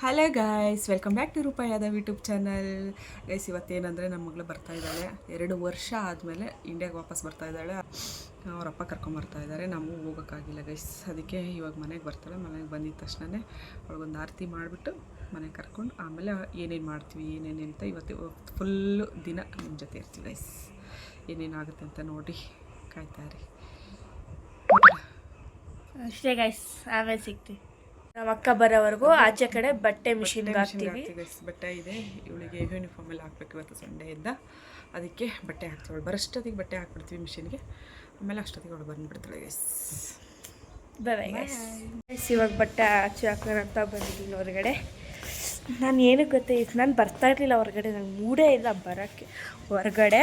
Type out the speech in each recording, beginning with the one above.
Hello guys, welcome back to Roopa Yadav YouTube channel. Guys, ಇವತ್ತೇನಂದರೆ ನಮ್ಮ ಮಗಳು ಬರ್ತಾ ಇದ್ದಾಳೆ. 2 ವರ್ಷ ಆದಮೇಲೆ ಇಂಡಿಯಾಗೆ ವಾಪಸ್ ಬರ್ತಾ ಇದ್ದಾಳೆ. ಅವರಪ್ಪ ಕರ್ಕೊಂಬರ್ತಾ ಇದ್ದಾರೆ. ನಮಗೂ ಹೋಗೋಕ್ಕಾಗಿಲ್ಲ ಗೈಸ್. ಅದಕ್ಕೆ ಇವಾಗ ಮನೆಗೆ ಬರ್ತಾಳೆ. ಮನೆಗೆ ಬಂದಿದ್ದ ತಕ್ಷಣ ಅವಳಿಗೊಂದು ಆರತಿ ಮಾಡಿಬಿಟ್ಟು ಮನೆಗೆ ಕರ್ಕೊಂಡು ಆಮೇಲೆ ಏನೇನು ಮಾಡ್ತೀವಿ ಏನೇನು ಅಂತ ಇವತ್ತು ಫುಲ್ಲು ದಿನ ನಿಮ್ಮ ಜೊತೆ ಇರ್ತೀವಿ ಗೈಸ್. ಏನೇನಾಗುತ್ತೆ ಅಂತ ನೋಡಿ ಕಾಯ್ತಾಯಿರಿ. ಅಷ್ಟೇ ಗೈಸ್, ಆಮೇಲೆ ಸಿಗ್ತೀವಿ. ನಮ್ಮ ಅಕ್ಕ ಬರೋವರೆಗೂ ಆಚೆ ಕಡೆ ಬಟ್ಟೆ ಮಿಷಿನ್ಗೆ ಹಾಕ್ತೀವಿ. ಬಟ್ಟೆ ಇದೆ, ಇವಳಿಗೆ ಯೂನಿಫಾರ್ಮ್ ಎಲ್ಲ ಹಾಕ್ಬೇಕು. ಇವತ್ತು ಸಂಡೇ ಇದ್ದ, ಅದಕ್ಕೆ ಬಟ್ಟೆ ಹಾಕ್ತೀವಳು. ಬರೋಷ್ಟೊತ್ತಿಗೆ ಬಟ್ಟೆ ಹಾಕ್ಬಿಡ್ತೀವಿ ಮಿಷಿನ್ಗೆ. ಆಮೇಲೆ ಅಷ್ಟೊತ್ತಿಗೆ ಅವಳು ಬಂದುಬಿಡ್ತಾಳೆ ಗೈಸ್. Bye guys. ಇವಾಗ ಬಟ್ಟೆ ಆಚೆ ಹಾಕೋಣ ಅಂತ ಬಂದಿದ್ದೀನಿ ಹೊರಗಡೆ. ನಾನು ಏನಕ್ಕೆ ಗೊತ್ತಾಯಿತು, ನಾನು ಬರ್ತಾ ಇರಲಿಲ್ಲ ಹೊರಗಡೆ. ನಂಗೆ ಮೂಡೇ ಇಲ್ಲ ಬರೋಕ್ಕೆ ಹೊರಗಡೆ.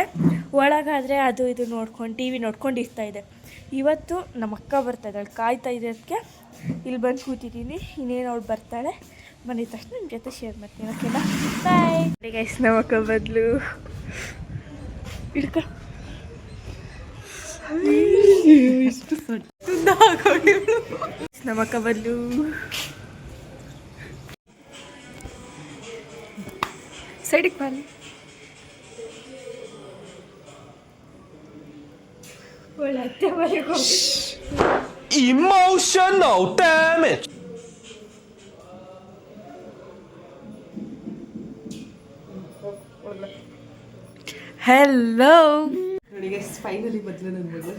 ಒಳಗಾದರೆ ಅದು ಇದು ನೋಡ್ಕೊಂಡು ಟಿ ವಿ ನೋಡ್ಕೊಂಡು ಇರ್ತಾಯಿದ್ದೆ. ಇವತ್ತು ನಮ್ಮ ಅಕ್ಕ ಬರ್ತಾ ಇದ್ದಾಳೆ, ಕಾಯ್ತಾ ಇರೋದಕ್ಕೆ ಇಲ್ಲಿ ಬಂದು ಕೂತಿದ್ದೀನಿ. ಇನ್ನೇನು ಅವಳು ಬರ್ತಾಳೆ, ಬಂದಿದ್ದ ತಕ್ಷಣ ನಿಮ್ಮ ಜೊತೆ ಶೇರ್ ಮಾಡ್ತೀನಿ. ಓಕೆನಾ? Bye guys. ನಮ್ಮ ಅಕ್ಕ ಬದಲು ಇಡ್ಕ ಇಷ್ಟು ನಮ್ಮ ಅಕ್ಕ ಬದಲು ಸೈಡಿಗೆ ಬನ್ನಿ. ಒಳ್ಳೆ ಅತ್ತೆ ಮನೆಗೆ emotional damage. ಹೆಲೋ ನೋಡಿ ಗೈಸ್, ಫೈನಲಿ ಬದಲು ನನ್ನ ಮಗಳು.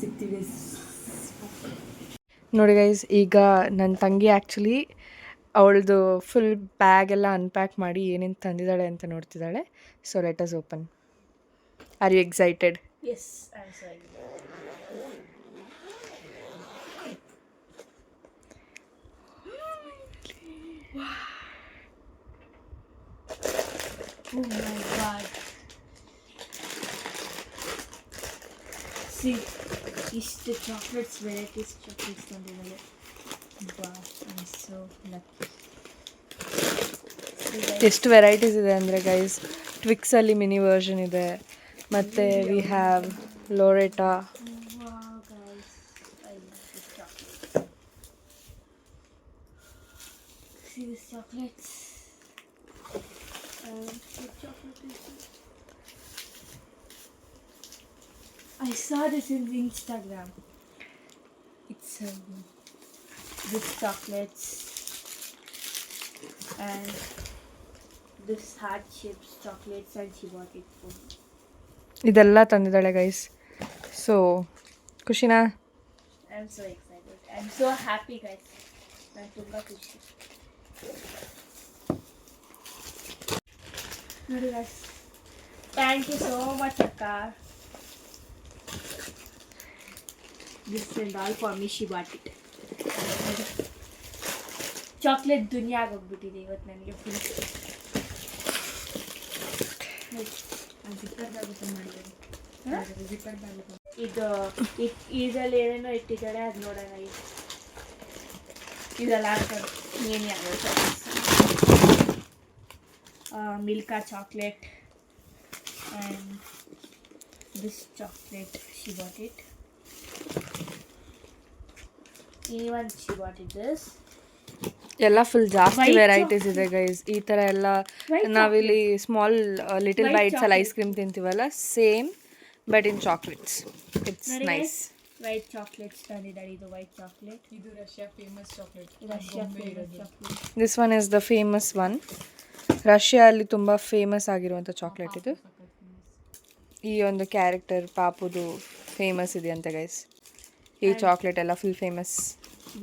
ಸಿಗ್ತೀವಿ ನೋಡಿ ಗೈಸ್. ಈಗ ನನ್ನ ತಂಗಿ ಆ್ಯಕ್ಚುಲಿ ಅವಳದು ಫುಲ್ ಬ್ಯಾಗ್ ಎಲ್ಲ ಅನ್ಪ್ಯಾಕ್ ಮಾಡಿ ಏನೇನು ತಂದಿದ್ದಾಳೆ ಅಂತ ನೋಡ್ತಿದ್ದಾಳೆ. So let us open. Are you excited? Yes, I'm sorry. Oh my god. See, ಇಷ್ಟು chocolates, varieties chocolates ತಂದಿದ್ದಾಳೆ. Wow, I'm so lucky. ಎಷ್ಟು ವೆರೈಟೀಸ್ ಇದೆ ಅಂದರೆ ಗೈಸ್, ಟ್ವಿಕ್ಸಲ್ಲಿ ಮಿನಿ ವರ್ಷನ್ ಇದೆ, ಮತ್ತು we have Loretta. Wow, guys, I love this chocolate. See these chocolates. What chocolate is this? I saw this in Instagram. It's this chocolates and this heart shaped chocolates, and she bought it for me. ಇದೆಲ್ಲ ತಂದಿದ್ದಾಳೆ guys. So ಖುಷಿನಾ? I'm so excited. I'm so happy, guys. ನಾನು ತುಂಬಾ ಖುಷಿ. ನೋಡಿ guys. Thank you so much, Akka. This and all for me, she bought it. Chocolate ದುನಿಯಾ ಆಗೋಗ್ಬಿಟ್ಟಿದೆ ಇವತ್ತು ನನಗೆ ಫುಲ್. ಇದು ಇದರಲ್ಲಿ ಏನೇನೋ ಇಟ್ಟಿದ್ದಾಳೆ, ಅದು ನೋಡೋಣ. ಇದೆಲ್ಲ ಹಾಕೊಂಡು ಏನು ಯಾವ್ಯಾವ Milka chocolate and this chocolate she bought it. Even she bought it this. ಎಲ್ಲ ಫುಲ್ ಜಾಸ್ತಿ ವೆರೈಟೀಸ್ ಇದೆ ಗೈಸ್. ಈ ಥರ ಎಲ್ಲ ನಾವಿಲ್ಲಿ ಸ್ಮಾಲ್ ಲಿಟಲ್ ಬೈಟ್ಸ್ ಅಲ್ಲಿ ಐಸ್ ಕ್ರೀಮ್ ತಿಂತೀವಲ್ಲ, same but in chocolates. It's nice. White chocolates ತಂದಿದ್ದಾಳೆ. ಇದು ವೈಟ್ ಚಾಕ್ಲೇಟ್, ಇದು Russia famous chocolate. Russia famous chocolate. This one is the famous one. Russia ಅಲ್ಲಿ ತುಂಬ ಫೇಮಸ್ ಆಗಿರುವಂಥ ಚಾಕ್ಲೇಟ್ ಇದು. ಈ ಒಂದು ಕ್ಯಾರೆಕ್ಟರ್ ಪಾಪುದು ಫೇಮಸ್ ಇದೆ ಅಂತ ಗೈಸ್. ಈ ಚಾಕ್ಲೇಟ್ ಎಲ್ಲ full famous.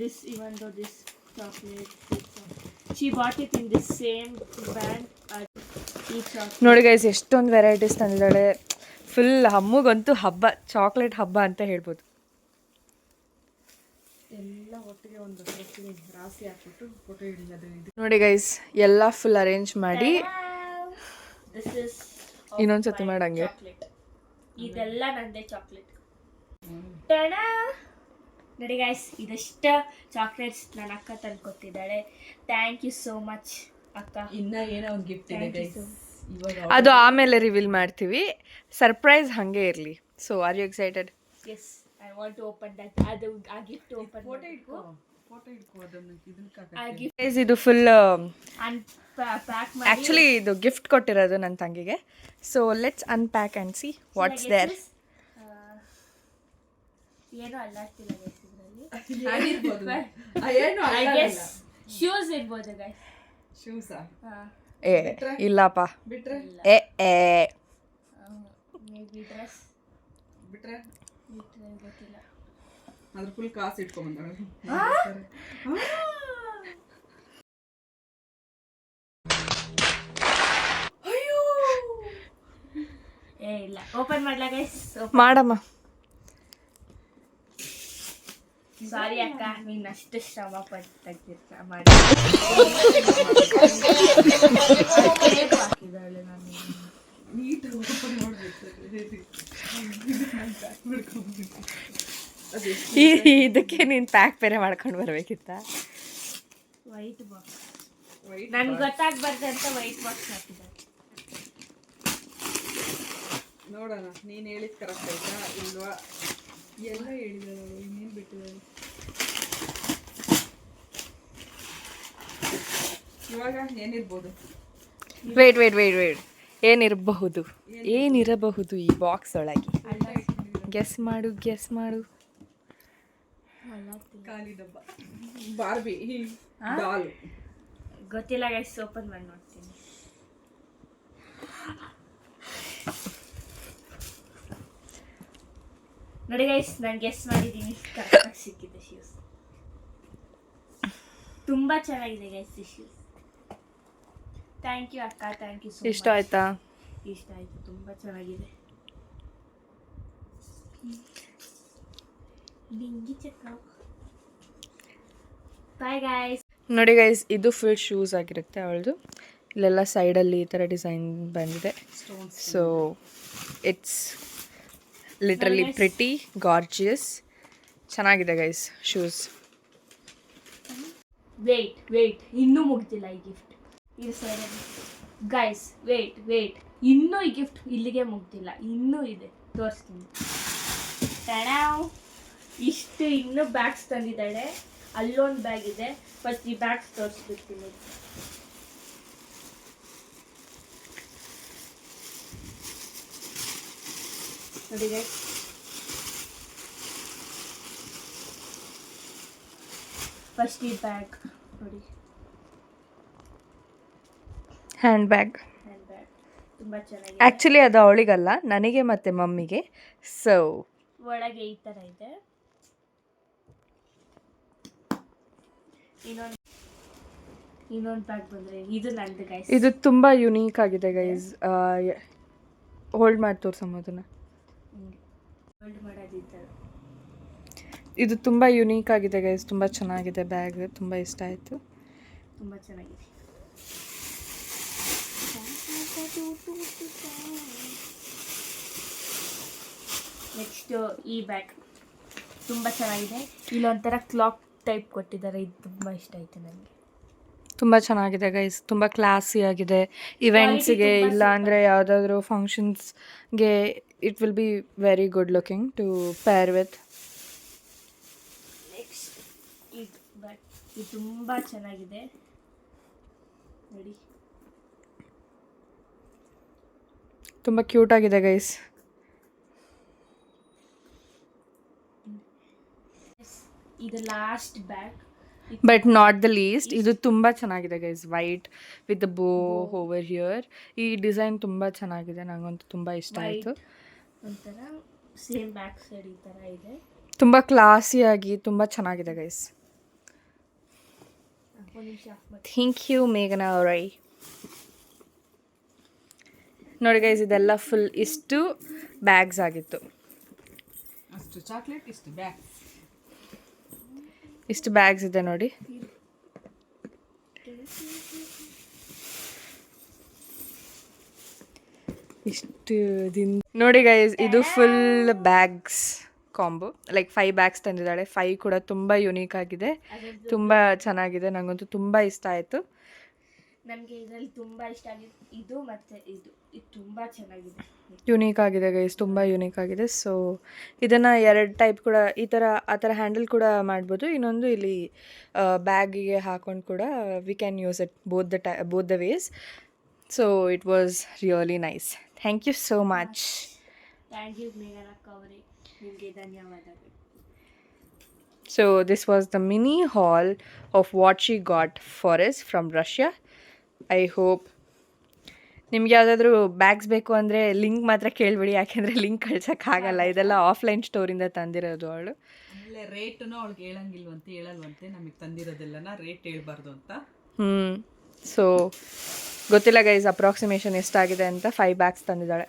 This, even though this chocolate, she bought it in the same brand as each chocolate. ನೋಡಿ ಗೈಸ್, ಎಷ್ಟೊಂದು ವೆರೈಟೀಸ್ ತಂದಿದ್ದಾಳೆ. ಫುಲ್ ಹಮ್ಮಗಂತೂ ಹಬ್ಬ, ಚಾಕ್ಲೇಟ್ ಹಬ್ಬ ಅಂತ ಹೇಳ್ಬೋದು. ಎಲ್ಲ ಒಟ್ಟಿಗೆ ಒಂದು ರಾಸಿ ಹಾಕ್ಬಿಟ್ಟು ಫೋಟೋ ಹಿಡಿಯೋದು. ನೋಡಿ ಗೈಸ್, ಎಲ್ಲ ಫುಲ್ ಅರೇಂಜ್ ಮಾಡಿ. This is ಇನ್ನೊಂದ್ಸತಿ ಮಾಡಂಗೆ. ಇದೆಲ್ಲ ನಂದೇ ಚಾಕ್ಲೇಟ್. ನೋಡಿ ಗೈಸ್, ಇದಷ್ಟು ಚಾಕ್ಲೇಟ್ಸ್ ನನ್ನ ಅಕ್ಕ ತಂದು ಕೊಟ್ಟಿದ್ದಾಳೆ. ಥ್ಯಾಂಕ್ ಯು ಸೋ ಮಚ್ ಅಕ್ಕ. ಇನ್ನ ಏನೋ ಒಂದು ಗಿಫ್ಟ್ ಇದೆ ಗೈಸ್. ಅದು ಆಮೇಲೆ ರಿವೀಲ್ ಮಾಡ್ತೀವಿ. ಸರ್ಪ್ರೈಸ್ ಹಾಗೆ ಇರಲಿ. So are you excited? Yes, I want to open that. ಅದು ಆ ಗಿಫ್ಟ್ ಓಪನ್ ಫೋಟೋ ಇಟ್ಕೋ ಅದನ್ನು ಇದಕ್ಕೆ ಆ ಗಿಫ್ಟ್ ಗೈಸ್ ಇದು ಫುಲ್ ಪ್ಯಾಕ್ ಮಾಡಿ ಆ್ಯಕ್ಚುಲಿ ಇದು ಗಿಫ್ಟ್ ಕೊಟ್ಟಿರೋದು ನನ್ನ ತಂಗಿಗೆ. So let's unpack and see what's there. ಏನೋ ಅಲ್ಲಾಡ್ತಿಲ್ಲ ಗೈಸ್ ಇದರಲ್ಲಿ. ಏನು ಐ ಗೆಸ್ ಶೂಸ್ ಇರ್ಬೋದು ಗೈಸ್. ಶೂಸಾ ಏ ಇಲ್ಲಪ್ಪ ಬಿಟ್ರೆ ಏ ಏ ಮೇ ಬಿ ಡ್ರೆಸ್ ಬಿಟ್ರೆ ಗೊತ್ತಿಲ್ಲ. ಅದ್ರ ಫುಲ್ ಕಾಸು ಇಟ್ಕೊಂಡ್ಬಂದಾಳೆ. ಏ ಇಲ್ಲ ಓಪನ್ ಮಾಡ್ಲಾ ಗೈಸ್. ಮಾಡಮ್ಮ. ಸಾರಿ ಅಕ್ಕ ನೀನ್ ಅಷ್ಟು ಶ್ರಮ ಪಟ್ಟು ತೆಗ್ದಿರ್ತ ಮಾಡಿ ಹಾಕಿದಾಳೆ. ನಾನು ನೀಟಾಗಿ ಓಪನ್ ಮಾಡಬೇಕು. ಇದಕ್ಕೆ ನೀನು ಪ್ಯಾಕ್ ಬೇರೆ ಮಾಡ್ಕೊಂಡು ಬರ್ಬೇಕಿತ್ತ. ವೈಟ್ ಬಾಕ್ಸ್ ನನ್ಗೆ ಗೊತ್ತಾಗ್ಬಾರ್ದು ಅಂತ ವೈಟ್ ಬಾಕ್ಸ್ ಹಾಕಿದ್ದಾರೆ. ನೋಡೋಣ ನೀನು ಹೇಳಿದ ಕರೆಕ್ಟ್ ಆಯ್ತಾ ಇಲ್ವಾ? ಎಲ್ಲ ಹೇಳಿದಾರೆ, ಇನ್ನೇನು ಬಿಟ್ಟಿದ್ದಾರೆ. ಇವಾಗ ಏನಿರ್ಬೋದು? ವೇಟ್ ಏನಿರಬಹುದು ಈ ಬಾಕ್ಸ್ ಒಳಗೆ? ಗೆಸ್ ಮಾಡು ಖಾಲಿ ಡಬ್ಬ ಬಾರ್ಬಿ ಡಾಲ್. ಗೊತ್ತಿಲ್ಲ ಗೈಸ್, ಓಪನ್ ಮಾಡಿ ನೋಡ್ತೀನಿ. ನೋಡಿ ಗೈಸ್, ನಾನು ಗೆಸ್ ಮಾಡಿದ್ದೀನಿ, ಕರೆಕ್ಟಾಗಿ ಸಿಕ್ಕಿದೆ ಶೂಸ್. ತುಂಬ ಚೆನ್ನಾಗಿದೆ ಗೈಸ್ ಈ ಶೂಸ್. ಥ್ಯಾಂಕ್ ಯು ಅಕ್ಕ, ಥ್ಯಾಂಕ್ ಯು ಸೊ ಮಚ್. ಇಷ್ಟ ಆಯ್ತಾ? ಇಷ್ಟ ಆಯಿತು, ತುಂಬ ಚೆನ್ನಾಗಿದೆ. Bye guys. ನೋಡಿ ಗೈಸ್, ಇದು ಫುಲ್ ಶೂಸ್ ಆಗಿರುತ್ತೆ ಅವಳದು. ಇಲ್ಲೆಲ್ಲ ಸೈಡಲ್ಲಿ ಈ ಥರ ಡಿಸೈನ್ ಬಂದಿದೆ. So it's literally pretty gorgeous. ಚೆನ್ನಾಗಿದೆ ಗೈಸ್ ಶೂಸ್. ವೇಟ್ ಇನ್ನೂ ಮುಗ್ದಿಲ್ಲ ಈ ಗಿಫ್ಟ್. ಇದು ಸೈಡಲ್ಲಿ ಗೈಸ್, ವೇಟ್ ಇನ್ನೂ ಈ ಗಿಫ್ಟ್ ಇಲ್ಲಿಗೆ ಮುಗ್ದಿಲ್ಲ, ಇನ್ನೂ ಇದೆ, ತೋರಿಸ್ತೀನಿ. ಟಣಾವ್, ಇಷ್ಟು ಇನ್ನೂ ಬ್ಯಾಗ್ಸ್ ತಂದಿದ್ದಾಳೆ. ಅಲ್ಲೊಂದು ಬ್ಯಾಗ್ ಇದೆ, ಫಸ್ಟ್ ಈ ಬ್ಯಾಗ್ಸ್ ತೋರಿಸ್ಬಿಡ್ತೀನಿ. ನೋಡಿ ಗೈಸ್, ಫಸ್ಟ್ ಈ ಬ್ಯಾಗ್ ನೋಡಿ, ಹ್ಯಾಂಡ್ ಬ್ಯಾಗ್. ತುಂಬ ಚೆನ್ನಾಗಿದೆ. ಆ್ಯಕ್ಚುಲಿ ಅದು ಅವಳಿಗಲ್ಲ, ನನಗೆ ಮತ್ತು ಮಮ್ಮಿಗೆ. ಸೊ ಒಳಗೆ ಈ ಥರ ಇದೆ. ಇನ್ನೊಂದು ಬ್ಯಾಗ್ ಬಂದರೆ ಇದು ನಂದು ಗೈಸ್. ಇದು ತುಂಬ ಯುನೀಕ್ ಆಗಿದೆ ಗೈಸ್. ಹೋಲ್ಡ್ ಮಾಡಿ ತೋರ್ಸಮ್ಮ ಅದನ್ನು. ಹೋಲ್ಡ್ ಮಾಡೋದಿದ್ದ. ಇದು ತುಂಬ ಯುನೀಕ್ ಆಗಿದೆ ಗೈಸ್, ತುಂಬ ಚೆನ್ನಾಗಿದೆ ಬ್ಯಾಗ್, ತುಂಬ ಇಷ್ಟ ಆಯಿತು. ತುಂಬ ಚೆನ್ನಾಗಿದೆ. ನೆಕ್ಸ್ಟು ಈ ಬ್ಯಾಗ್ ತುಂಬ ಚೆನ್ನಾಗಿದೆ. ಇಲ್ಲೊಂಥರ ಕ್ಲಾಕ್ ಟೈಪ್ ಕೊಟ್ಟಿದ್ದಾರೆ, ಇದು ತುಂಬ ಇಷ್ಟ ಆಯಿತು ನನಗೆ. ತುಂಬ ಚೆನ್ನಾಗಿದೆ ಗೈಸ್, ತುಂಬ ಕ್ಲಾಸಿ ಆಗಿದೆ. ಇವೆಂಟ್ಸಿಗೆ ಇಲ್ಲ ಅಂದರೆ ಯಾವುದಾದ್ರೂ ಫಂಕ್ಷನ್ಸ್ಗೆ it will be very good looking to pair with. Next ಇದು ಬ್ಯಾಗ್, ಇದು ತುಂಬ ಚೆನ್ನಾಗಿದೆ ನೋಡಿ, ತುಂಬ ಕ್ಯೂಟ್ ಆಗಿದೆ ಗೈಸ್. ಇದು last bag, but not the least. ಇದು ತುಂಬ ಚೆನ್ನಾಗಿದೆ guys, white with the bow over here. ಈ ಡಿಸೈನ್ ತುಂಬ ಚೆನ್ನಾಗಿದೆ, ನನಗಂತೂ ತುಂಬ ಇಷ್ಟ ಆಯಿತು. ಒಂಥರ ಸೇಮ್ ಬ್ಯಾಕ್ ಸೈಡ್ ಈ ಥರ ಇದೆ, ತುಂಬ ಕ್ಲಾಸಿಯಾಗಿ ತುಂಬ ಚೆನ್ನಾಗಿದೆ ಗೈಸ್. ಒಂದು ನಿಮಿಷ ಥ್ಯಾಂಕ್ ಯು ಮೇಘನಾ ಅವರೈ. ನೋಡಿ ಗೈಸ್, ಇದೆಲ್ಲ ಫುಲ್ ಇಷ್ಟು ಬ್ಯಾಗ್ಸ್ ಆಗಿತ್ತು. ಅಷ್ಟು ಚಾಕ್ಲೇಟ್, ಇಷ್ಟು ಬ್ಯಾಗ್, ಇಷ್ಟು ಬ್ಯಾಗ್ಸ್ ಇದೆ ನೋಡಿ. ಇಷ್ಟು ನೋಡಿ ಗೈಸ್, ಇದು full bags combo, like 5 bags ತಂದಿದ್ದಾಳೆ. 5 ಕೂಡ ತುಂಬ ಯುನೀಕ್ ಆಗಿದೆ, ತುಂಬ ಚೆನ್ನಾಗಿದೆ, ನನಗಂತೂ ತುಂಬ ಇಷ್ಟ ಆಯಿತು. ನನಗೆ ಇದರಲ್ಲಿ ತುಂಬ ಇಷ್ಟ ಆಗಿದೆ ಇದು ಮತ್ತು ಇದು ತುಂಬ ಚೆನ್ನಾಗಿದೆ. ಯುನೀಕ್ ಆಗಿದೆ ಗೈಸ್, ತುಂಬ ಯೂನಿಕ್ ಆಗಿದೆ. ಸೊ ಇದನ್ನು 2 ಟೈಪ್ ಕೂಡ ಆ ಥರ ಹ್ಯಾಂಡಲ್ ಕೂಡ ಮಾಡ್ಬೋದು. ಇನ್ನೊಂದು ಇಲ್ಲಿ ಬ್ಯಾಗಿಗೆ ಹಾಕೊಂಡು ಕೂಡ we can use it both the ways. So it was really nice. Thank you so much. Thank you ಮೇಘನಕ್ಕ ಅವರೇ, ನಿಮಗೆ ಧನ್ಯವಾದಗಳು. So this was the mini haul of what she got for us from Russia. I hope ನಿಮ್ಗೆ ಯಾವುದಾದ್ರೂ bags ಬೇಕು ಅಂದರೆ link ಮಾತ್ರ ಕೇಳಿಬಿಡಿ, ಯಾಕೆಂದರೆ ಲಿಂಕ್ ಕಳ್ಸೋಕ್ಕಾಗಲ್ಲ. ಇದೆಲ್ಲ ಆಫ್ಲೈನ್ ಸ್ಟೋರಿಂದ ತಂದಿರೋದು ಅವಳು. ಆಮೇಲೆ ರೇಟನ್ನು ಅವಳಿಗೆ ಹೇಳಲ್ವಂತೆ ನಮಗೆ ತಂದಿರೋದೆಲ್ಲನ ರೇಟ್ ಹೇಳ್ಬಾರ್ದು ಅಂತ. ಸೊ ಗೊತ್ತಿಲ್ಲ ಗೈಸ್ ಅಪ್ರಾಕ್ಸಿಮೇಷನ್ ಎಷ್ಟಾಗಿದೆ ಅಂತ. 5 ಬ್ಯಾಗ್ಸ್ ತಂದಿದ್ದಾಳೆ.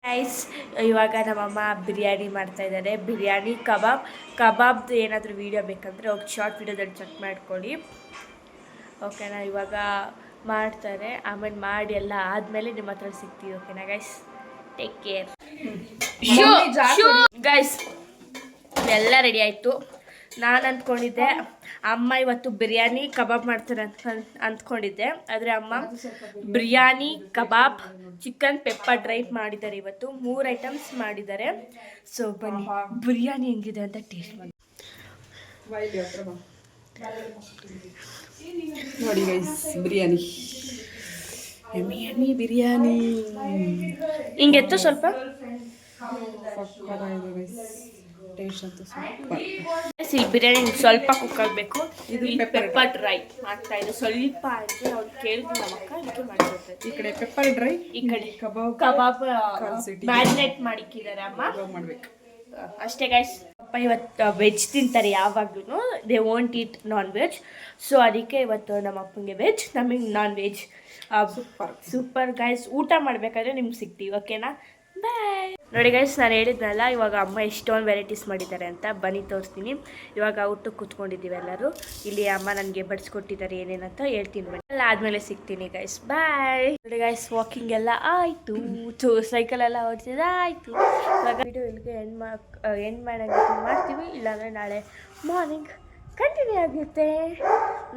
ಗೈಸ್, ಇವಾಗ ನಮ್ಮಮ್ಮ ಬಿರಿಯಾನಿ ಮಾಡ್ತಾಯಿದ್ದಾರೆ. ಬಿರಿಯಾನಿ ಕಬಾಬ್ದು ಏನಾದರೂ ವೀಡಿಯೋ ಬೇಕಂದರೆ ಹೋಗಿ ಶಾರ್ಟ್ ವೀಡಿಯೋದಲ್ಲಿ ಚೆಕ್ ಮಾಡ್ಕೊಳ್ಳಿ, ಓಕೆನಾ. ಇವಾಗ ಮಾಡ್ತಾರೆ, ಆಮೇಲೆ ಮಾಡಿ ಎಲ್ಲ ಆದಮೇಲೆ ನಿಮ್ಮ ಹತ್ರ ಸಿಗ್ತೀವಿ, ಓಕೆನಾ ಗೈಸ್. Take care. ಗೈಸ್ ಎಲ್ಲ ರೆಡಿ ಆಯಿತು. ನಾನು ಅಂದ್ಕೊಂಡಿದ್ದೆ ಅಮ್ಮ ಇವತ್ತು ಬಿರಿಯಾನಿ ಕಬಾಬ್ ಮಾಡ್ತಾರೆ ಅಂದ್ಕೊಂಡಿದ್ದೆ, ಆದರೆ ಅಮ್ಮ ಬಿರಿಯಾನಿ ಕಬಾಬ್ ಚಿಕನ್ ಪೆಪ್ಪರ್ ಡ್ರೈ ಮಾಡಿದ್ದಾರೆ. ಇವತ್ತು 3 ಐಟಮ್ಸ್ ಮಾಡಿದ್ದಾರೆ. ಸೊ ಬನ್ನಿ ಬಿರಿಯಾನಿ ಹೆಂಗಿದೆ ಅಂತ ಟೇಸ್ಟ್ ಮಾಡಿ. ನೋಡಿ ಗೈಸ್, ಬಿರಿಯಾನಿ ಎಮ್ಮಿ ಬಿರಿಯಾನಿ ಹಿಂಗೆತ್ತು ಸ್ವಲ್ಪ ಟೇಸ್ಟ್ ಅಂತೂ ಈ ಬಿರಿಯಾನಿ ಸ್ವಲ್ಪ ಕುಕ್ ಆಗಬೇಕು. ಇದು ಪೆಪ್ಪರ್ ಡ್ರೈ ಮಾಡ್ತಾ ಇದೆ ಸ್ವಲ್ಪ ಅಂದರೆ ಅವ್ರು ಕೇಳಿದ್ರು ನಮ್ಮ ಅಕ್ಕ, ಅದಕ್ಕೆ ಮಾಡಿರ್ತಾರೆ. ಈ ಕಡೆ ಪೆಪ್ಪರ್ ಡ್ರೈ, ಈ ಕಡೆ ಕಬಾಬ್ ಮ್ಯಾರಿನೇಟ್ ಮಾಡಿಕ್ಕಿದ್ದಾರೆ ಅಮ್ಮ. ಮಾಡ್ಬೇಕು ಅಷ್ಟೇ ಗೈಸ್. ಅಪ್ಪ ಇವತ್ತು ವೆಜ್ ತಿಂತಾರೆ ಯಾವಾಗ್ಲೂ, they won't eat non veg. So ಅದಕ್ಕೆ ಇವತ್ತು ನಮ್ಮ ಅಪ್ಪಂಗೆ ವೆಜ್, ನಮಗೆ ನಾನ್ ವೆಜ್. Super guys. ಊಟ ಮಾಡಬೇಕಾದ್ರೆ ನಿಮ್ಗೆ ಸಿಗ್ತೀವಿ, ಓಕೆನಾ. ಬಾಯ್. ನೋಡಿ ಗೈಸ್, ನಾನು ಹೇಳಿದ್ನಲ್ಲ ಇವಾಗ ಅಮ್ಮ ಎಷ್ಟೊಂದು ವೆರೈಟೀಸ್ ಮಾಡಿದ್ದಾರೆ ಅಂತ. ಬನ್ನಿ ತೋರಿಸ್ತೀನಿ. ಇವಾಗ ಊಟಕ್ಕೆ ಕೂತ್ಕೊಂಡಿದ್ದೀವಿ ಎಲ್ಲರೂ. ಇಲ್ಲಿ ಅಮ್ಮ ನನಗೆ ಬಡಿಸ್ಕೊಟ್ಟಿದ್ದಾರೆ ಏನೇನಂತ ಹೇಳ್ತೀನಿ, ಬನ್ನಿ. ಎಲ್ಲ ಆದಮೇಲೆ ಸಿಗ್ತೀನಿ ಗೈಸ್. ಬಾಯ್. ನೋಡಿ ಗೈಸ್, ವಾಕಿಂಗ್ ಎಲ್ಲ ಆಯಿತು, ಸೈಕಲ್ ಎಲ್ಲ ಓಡಿಸಿದ ಆಯಿತು. ಇವಾಗ ವಿಡಿಯೋ ಇಲ್ಲಿಗೆ ಎಂಡ್ ಮಾಡೋಂಗೆ ಮಾಡ್ತೀವಿ, ಇಲ್ಲಾಂದರೆ ನಾಳೆ ಮಾರ್ನಿಂಗ್ ಕಂಟಿನ್ಯೂ ಆಗುತ್ತೆ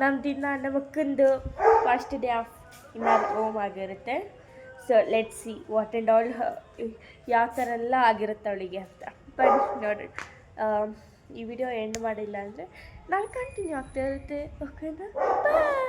ನಮ್ಮ ದಿನ. ನಮ್ಮ ಅಕ್ಕಂದು first day off in home ಆಗಿರುತ್ತೆ. So let see what and all ಯಾವ ಥರ ಎಲ್ಲ ಆಗಿರುತ್ತೆ ಅವಳಿಗೆ ಅಂತ. ಬನ್ನಿ ನೋಡೋಣ. ಈ ವಿಡಿಯೋ ಎಂಡ್ ಮಾಡಿಲ್ಲ ಅಂದರೆ ನಾನು ಕಂಟಿನ್ಯೂ ಆಗ್ತಾ ಇರುತ್ತೆ, ಓಕೆನಾ. ಬಾಯ್.